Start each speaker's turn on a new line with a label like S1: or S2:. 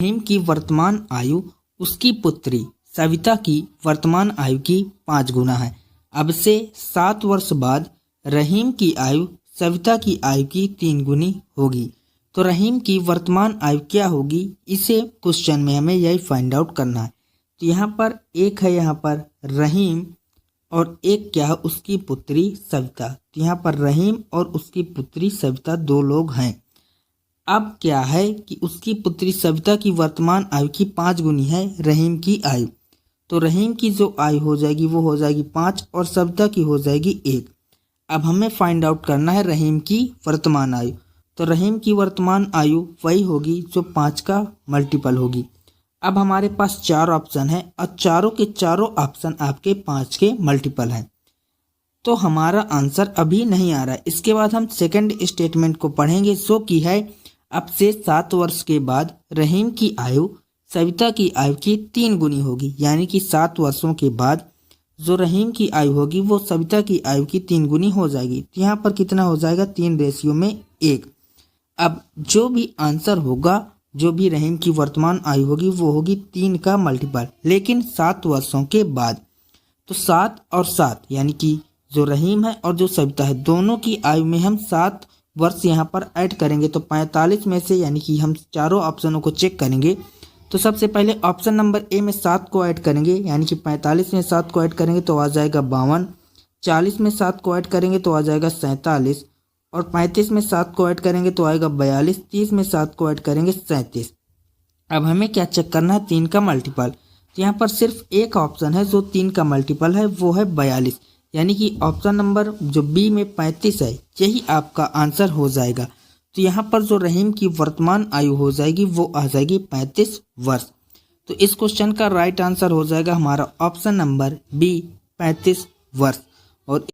S1: रहीम की वर्तमान आयु उसकी पुत्री सविता की वर्तमान आयु की 5 गुना है। अब से 7 वर्ष बाद रहीम की आयु सविता की आयु की 3 गुनी होगी। तो रहीम की वर्तमान आयु क्या होगी, इसे क्वेश्चन में हमें यही फाइंड आउट करना है। तो यहाँ पर एक है यहाँ पर रहीम और एक क्या है उसकी पुत्री सविता। तो यहाँ पर रहीम और उसकी पुत्री सविता 2 लोग हैं। अब क्या है कि उसकी पुत्री सविता की वर्तमान आयु की 5 गुनी है रहीम की आयु। तो रहीम की जो आयु हो जाएगी वो हो जाएगी 5 और सविता की हो जाएगी 1। अब हमें फाइंड आउट करना है रहीम की वर्तमान आयु। तो रहीम की वर्तमान आयु वही होगी जो 5 का मल्टीपल होगी। अब हमारे पास 4 ऑप्शन है और चारों के चारों ऑप्शन आपके 5 के मल्टीपल हैं। तो हमारा आंसर अभी नहीं आ रहा है। इसके बाद हम सेकंड स्टेटमेंट को पढ़ेंगे जो कि है अब से 7 वर्ष के बाद रहीम की आयु सविता की आयु की 3 गुनी होगी। यानी कि 7 वर्षों के बाद जो रहीम की आयु होगी वो सविता की आयु की 3 गुनी हो जाएगी। तो यहाँ पर कितना हो जाएगा 3:1। अब जो भी आंसर होगा, जो भी रहीम की वर्तमान आयु होगी वो होगी 3 का मल्टीपल, लेकिन 7 वर्षों के बाद। तो 7 और 7 यानी कि जो रहीम है और जो सविता है दोनों की आयु में हम 7 वर्ष यहाँ पर ऐड करेंगे। तो 45 में से यानी कि हम चारों ऑप्शनों को चेक करेंगे। तो सबसे पहले ऑप्शन नंबर ए में 7 को ऐड करेंगे, यानी कि 45 में 7 को ऐड करेंगे तो आ जाएगा 52। 40 में 7 को ऐड करेंगे तो आ जाएगा 47 और 35 में 7 को ऐड करेंगे तो आएगा 42। 30 में 7 को ऐड करेंगे 37। अब हमें क्या चेक करना है 3 का मल्टीपल। तो यहाँ पर सिर्फ एक ऑप्शन है जो 3 का मल्टीपल है, वो है 42। यानी कि ऑप्शन नंबर जो बी में 35 है यही आपका आंसर हो जाएगा। तो यहाँ पर जो रहीम की वर्तमान आयु हो जाएगी वो आ जाएगी 35 वर्ष। तो इस क्वेश्चन का राइट आंसर हो जाएगा हमारा ऑप्शन नंबर बी 35 वर्ष।